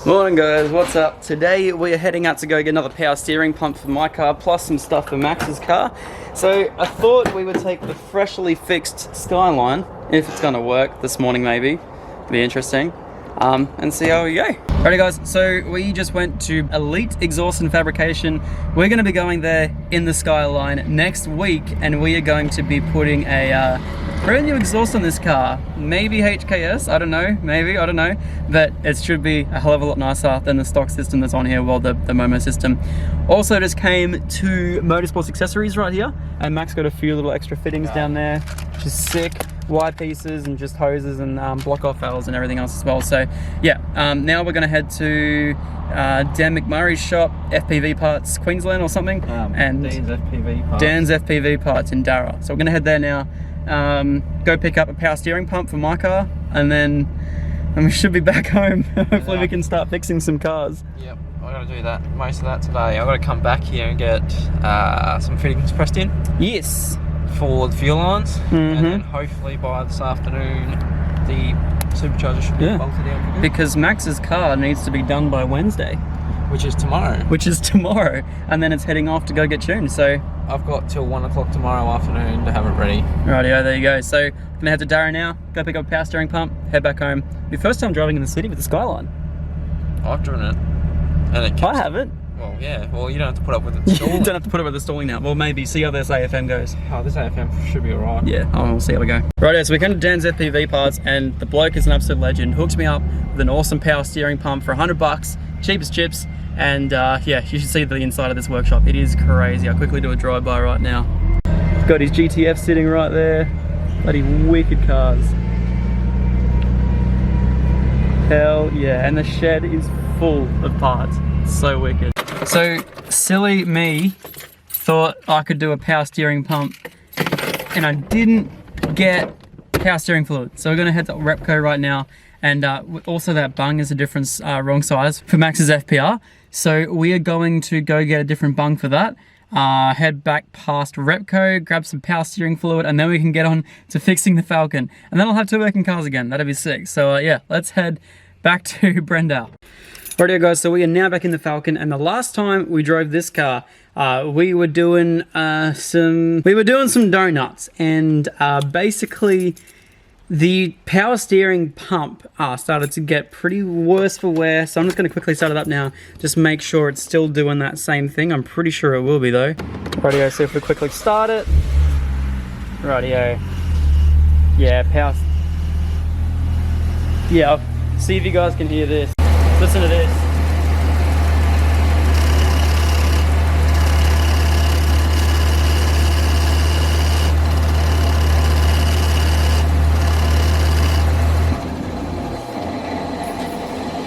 Morning guys, what's up? Today we are heading out to go get another power steering pump for my car plus some stuff for Max's car. So I thought we would take the freshly fixed Skyline, if it's gonna work this morning maybe, be interesting, and see how we go. Alrighty guys, so we just went to Elite Exhaust and Fabrication. We're gonna be going there in the Skyline next week and we are going to be putting a brand new exhaust on this car. Maybe HKS, I don't know, maybe, I don't know. But it should be a hell of a lot nicer than the stock system that's on here, well, the Momo system. Also just came to Motorsports Accessories right here, and Max got a few little extra fittings down there, which is sick. Wire pieces and just hoses and block off valves and everything else as well. So yeah, now we're gonna head to Dan McMurray's shop, FPV Parts Queensland or something, and Dan's FPV Parts. Dan's FPV Parts in Darra. So we're gonna head there now. Go pick up a power steering pump for my car, and then we should be back home. Hopefully we can start fixing some cars. Yep, I gotta do that, most of that today. I gotta come back here and get some fittings pressed in. Yes. For the fuel lines, and then hopefully by this afternoon the supercharger should be bolted out. Because Max's car needs to be done by Wednesday. Which is tomorrow. Which is tomorrow, and then it's heading off to go get tuned, so... I've got till 1 o'clock tomorrow afternoon to have it ready. Rightio, there you go. So, I'm gonna head to Darra now, go pick up a power steering pump, head back home. Your first time driving in the city with the Skyline. I've driven it. And it I haven't. Well, yeah, well, you don't have to put up with it stalling. You don't have to put up with the stalling now. Well, maybe, see how this AFM goes. Oh, this AFM should be alright. Yeah, we'll see how we go. Right, so we come to Dan's FPV Parts, and the bloke is an absolute legend. Hooked me up with an awesome power steering pump for $100, cheap as chips. And yeah, you should see the inside of this workshop. It is crazy. I'll quickly do a drive-by right now. He's got his GTF sitting right there. Bloody wicked cars. Hell yeah, and the shed is full of parts. So wicked. So, silly me thought I could do a power steering pump and I didn't get power steering fluid. So we're gonna head to Repco right now. And also that bung is a different wrong size for Max's FPR. So we are going to go get a different bung for that. Head back past Repco, grab some power steering fluid, and then we can get on to fixing the Falcon. And then I'll have two working cars again. That'd be sick. So yeah, let's head back to Brendale. Alrighty guys, so we are now back in the Falcon, and the last time we drove this car, we were doing some donuts, and basically the power steering pump started to get pretty worse for wear, so I'm just going to quickly start it up now, just make sure it's still doing that same thing. I'm pretty sure it will be though. Rightio, so if we quickly start it, rightio, yeah, power, yeah, see if you guys can hear this. Listen to this.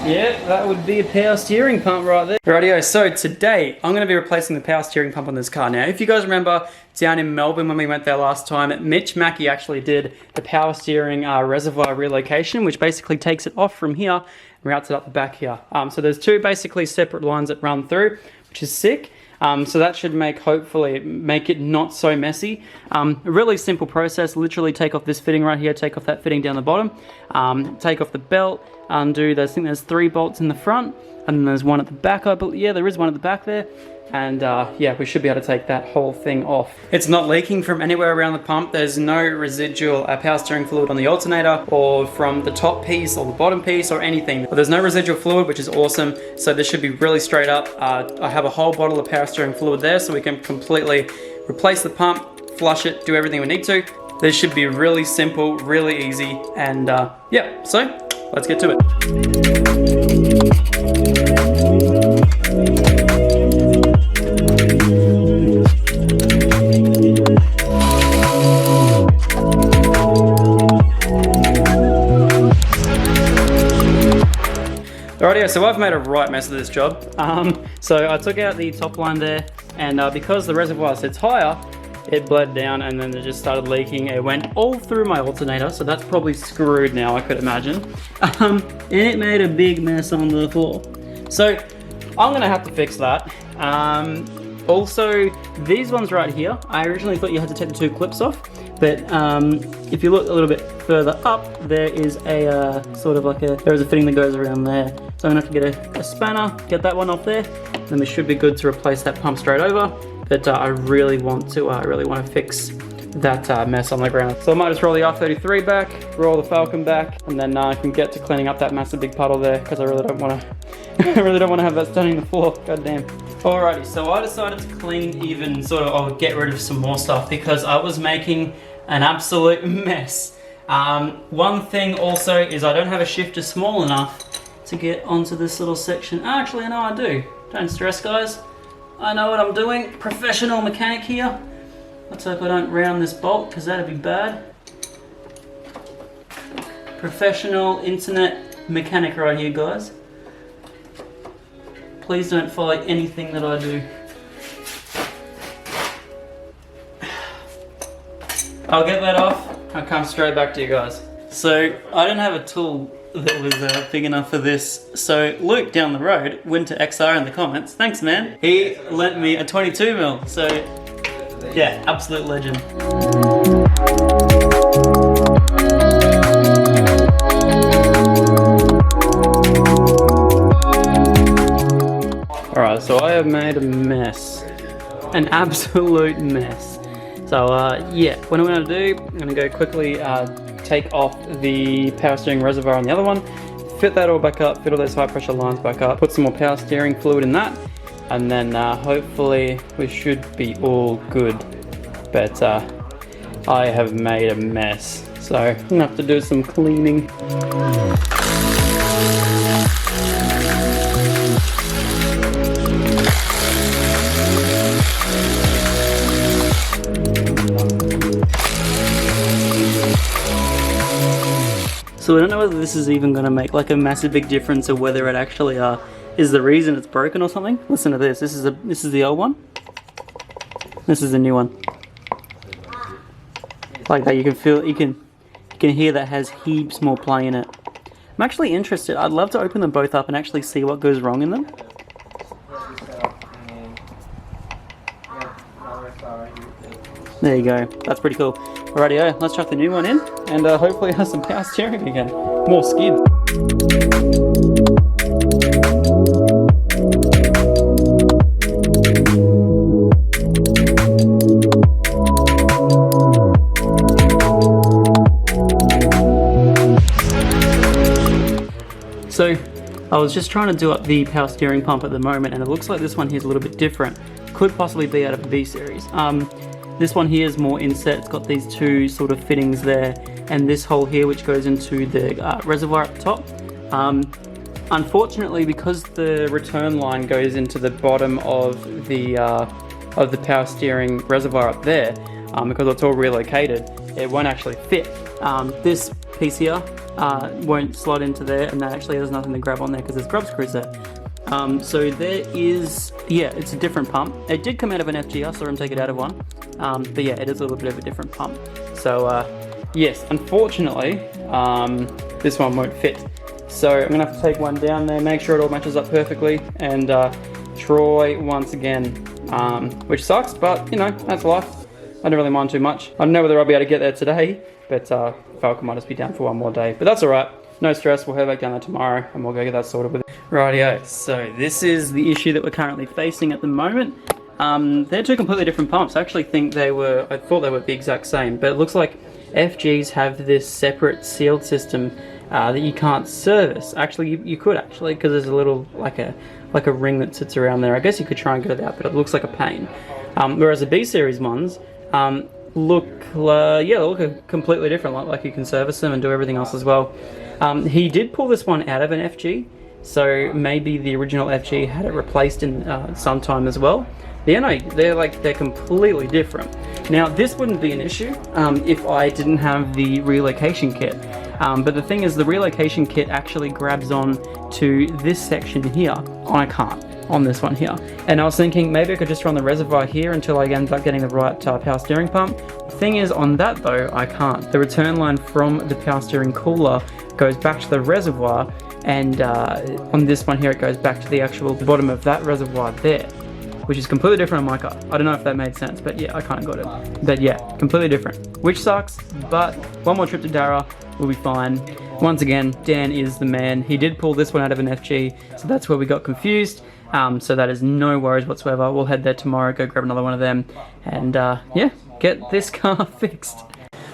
Yeah, that would be a power steering pump right there. Rightio, so today I'm going to be replacing the power steering pump on this car. Now, if you guys remember down in Melbourne when we went there last time, Mitch Mackey actually did the power steering reservoir relocation, which basically takes it off from here and routes it up the back here. So there's two basically separate lines that run through, which is sick. So that should hopefully make it not so messy. A really simple process, literally take off this fitting right here, take off that fitting down the bottom, take off the belt, undo those, I think there's 3 bolts in the front, and then there's one at the back, I believe. Yeah, there is one at the back there. And yeah, we should be able to take that whole thing off. It's not leaking from anywhere around the pump. There's no residual power steering fluid on the alternator or from the top piece or the bottom piece or anything. But there's no residual fluid, which is awesome. So this should be really straight up. I have a whole bottle of power steering fluid there, so we can completely replace the pump, flush it, do everything we need to. This should be really simple, really easy. And yeah, so let's get to it. Alrighty, so I've made a right mess of this job. So I took out the top line there, and because the reservoir sits higher, it bled down and then it just started leaking. It went all through my alternator, so that's probably screwed now, I could imagine. And it made a big mess on the floor. So I'm gonna have to fix that. Also, these ones right here, I originally thought you had to take the 2 clips off, but if you look a little bit further up, there is a sort of like there is a fitting that goes around there. So I'm gonna have to get a spanner, get that one off there, then we should be good to replace that pump straight over. But I really want to fix that mess on the ground. So I might just roll the R33 back, roll the Falcon back, and then I can get to cleaning up that massive big puddle there, because I really don't want to I really don't want to have that standing on the floor. God damn. Alrighty, so I decided to clean even get rid of some more stuff because I was making an absolute mess. One thing also is I don't have a shifter small enough to get onto this little section. Actually, no, I do. Don't stress, guys. I know what I'm doing. Professional mechanic here. Let's hope I don't round this bolt because that'd be bad. Professional internet mechanic right here, guys. Please don't follow anything that I do. I'll get that off. I'll come straight back to you guys. So I didn't have a tool that was big enough for this. So Luke down the road, Winter XR in the comments, thanks man. He lent me a 22mm. So yeah, absolute legend. Alright, so I have made a mess. An absolute mess. So yeah, what I'm going to do, I'm going to go quickly take off the power steering reservoir on the other one, fit that all back up, fit all those high pressure lines back up, put some more power steering fluid in that, and then hopefully we should be all good. But I have made a mess, so I'm going to have to do some cleaning. So I don't know whether this is even going to make like a massive big difference or whether it actually is the reason it's broken or something. Listen to this. This is the old one. This is the new one. Like that, you can feel, you can hear that has heaps more play in it. I'm actually interested. I'd love to open them both up and actually see what goes wrong in them. There you go. That's pretty cool. Alrighty, let's chuck the new one in, and hopefully it has some power steering again. More skid. So, I was just trying to do up the power steering pump at the moment, and it looks like this one here is a little bit different. Could possibly be out of a B series. This one here is more inset. It's got these two sort of fittings there, and this hole here which goes into the reservoir at the top. Unfortunately, because the return line goes into the bottom of the power steering reservoir up there, because it's all relocated, it won't actually fit. This piece here won't slot into there, and that actually has nothing to grab on there because there's grub screws there. So there is, yeah, it's a different pump. It did come out of an FG, I saw him take it out of one. But yeah, it is a little bit of a different pump. So yes, unfortunately, this one won't fit. So I'm gonna have to take one down there, make sure it all matches up perfectly, and try once again, which sucks, but you know, that's life. I don't really mind too much. I don't know whether I'll be able to get there today, but Falcon might just be down for one more day, but that's all right. No stress, we'll head back down there tomorrow and we'll go get that sorted with it. Rightio, so this is the issue that we're currently facing at the moment. They're two completely different pumps. I actually think I thought they were the exact same, but it looks like FGs have this separate sealed system that you can't service. Actually, you could actually, because there's a little, like a ring that sits around there. I guess you could try and get it out, but it looks like a pain. Whereas the B series ones, look completely different, like you can service them and do everything else as well. He did pull this one out of an FG, so maybe the original FG had it replaced in some time as well. Yeah, no, they're completely different. Now this wouldn't be an issue if I didn't have the relocation kit, but the thing is the relocation kit actually grabs on to this section here. I can't on this one here, and I was thinking maybe I could just run the reservoir here until I end up getting the right power steering pump. The thing is, on that though, I can't. The return line from the power steering cooler goes back to the reservoir, and on this one here it goes back to the actual bottom of that reservoir there, which is completely different on my car. I don't know if that made sense, but yeah, I kind of got it. But yeah, completely different, which sucks, but one more trip to Dara, we'll be fine. Once again, Dan is the man. He did pull this one out of an FG, so that's where we got confused. So that is no worries whatsoever. We'll head there tomorrow, go grab another one of them, and yeah, get this car fixed.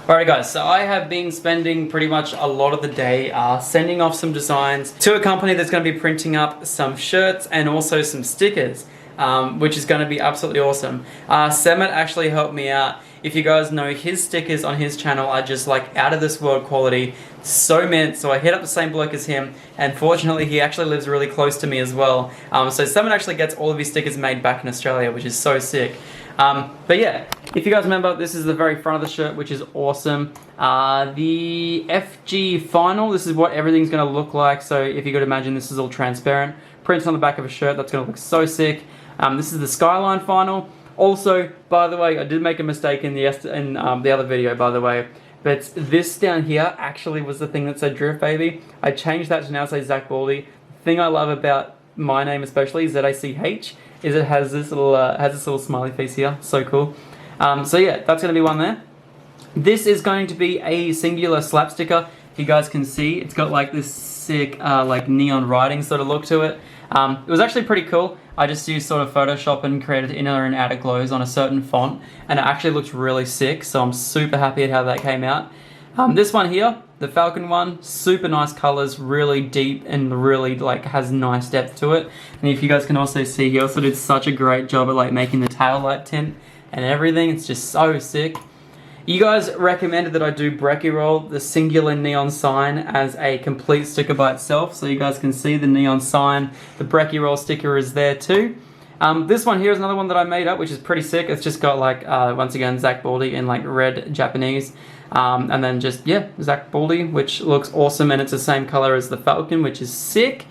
Alright guys, so I have been spending pretty much a lot of the day sending off some designs to a company that's going to be printing up some shirts and also some stickers, which is going to be absolutely awesome. Semet actually helped me out. If you guys know, his stickers on his channel are just like out of this world quality, so mint. So I hit up the same bloke as him, and fortunately he actually lives really close to me as well. So Semet actually gets all of his stickers made back in Australia, which is so sick. But yeah, if you guys remember, this is the very front of the shirt, which is awesome. The FG final, this is what everything's going to look like. So if you could imagine, this is all transparent. Printed on the back of a shirt, that's going to look so sick. This is the Skyline final. Also, by the way, I did make a mistake in the other video, by the way. But this down here actually was the thing that said Drift Baby. I changed that to now say ZacBaldy. The thing I love about my name especially, ZACH, is it has this little smiley face here. So cool. So yeah, that's going to be one there. This is going to be a singular slap sticker. If you guys can see, it's got like this sick like neon writing sort of look to it. It was actually pretty cool. I just used sort of Photoshop and created inner and outer glows on a certain font, and it actually looked really sick, so I'm super happy at how that came out. This one here, the Falcon one, super nice colors, really deep and really like has nice depth to it. And if you guys can also see, he also did such a great job at like making the tail light tint and everything. It's just so sick. You guys recommended that I do Brekkie Roll, the singular neon sign, as a complete sticker by itself. So you guys can see the neon sign. The Brekkie Roll sticker is there too. This one here is another one that I made up, which is pretty sick. It's just got like, once again, ZacBaldy in like red Japanese. And then just, yeah, ZacBaldy, which looks awesome, and it's the same color as the Falcon, which is sick.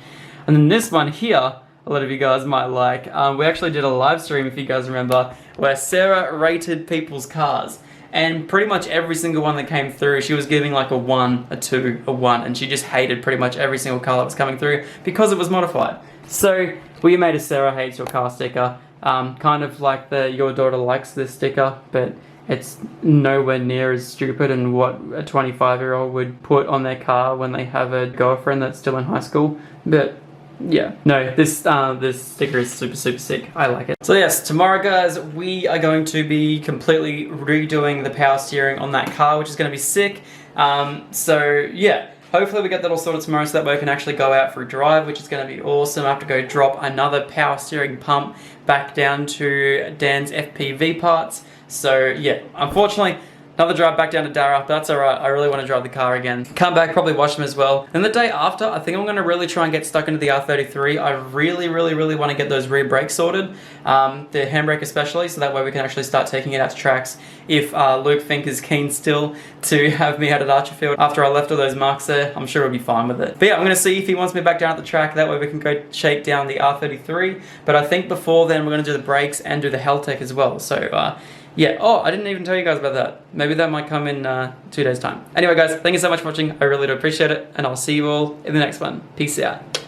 And then this one here, a lot of you guys might like. We actually did a live stream, if you guys remember, where Sarah rated people's cars. And pretty much every single one that came through, she was giving like a 1, a 2, a 1, and she just hated pretty much every single car that was coming through because it was modified. So we made a Sarah hates your car sticker, kind of like the your daughter likes this sticker, but it's nowhere near as stupid and what a 25-year-old would put on their car when they have a girlfriend that's still in high school. But yeah, no, this sticker is super sick. I like it. So yes, tomorrow guys, we are going to be completely redoing the power steering on that car, which is going to be sick. So yeah, hopefully we get that all sorted tomorrow so that way we can actually go out for a drive, which is going to be awesome. I have to go drop another power steering pump back down to Dan's FPV parts. So yeah, unfortunately, another drive back down to Dara, but that's alright. I really want to drive the car again. Come back, probably wash them as well. And the day after, I think I'm going to really try and get stuck into the R33. I really want to get those rear brakes sorted, the handbrake especially, so that way we can actually start taking it out to tracks. If Luke Fink is keen still to have me out at Archerfield after I left all those marks there, I'm sure he'll be fine with it. But yeah, I'm going to see if he wants me back down at the track, that way we can go shake down the R33. But I think before then we're going to do the brakes and do the Heltec as well. So yeah, oh, I didn't even tell you guys about that. Maybe that might come in 2 days' time. Anyway guys, thank you so much for watching. I really do appreciate it, and I'll see you all in the next one. Peace out.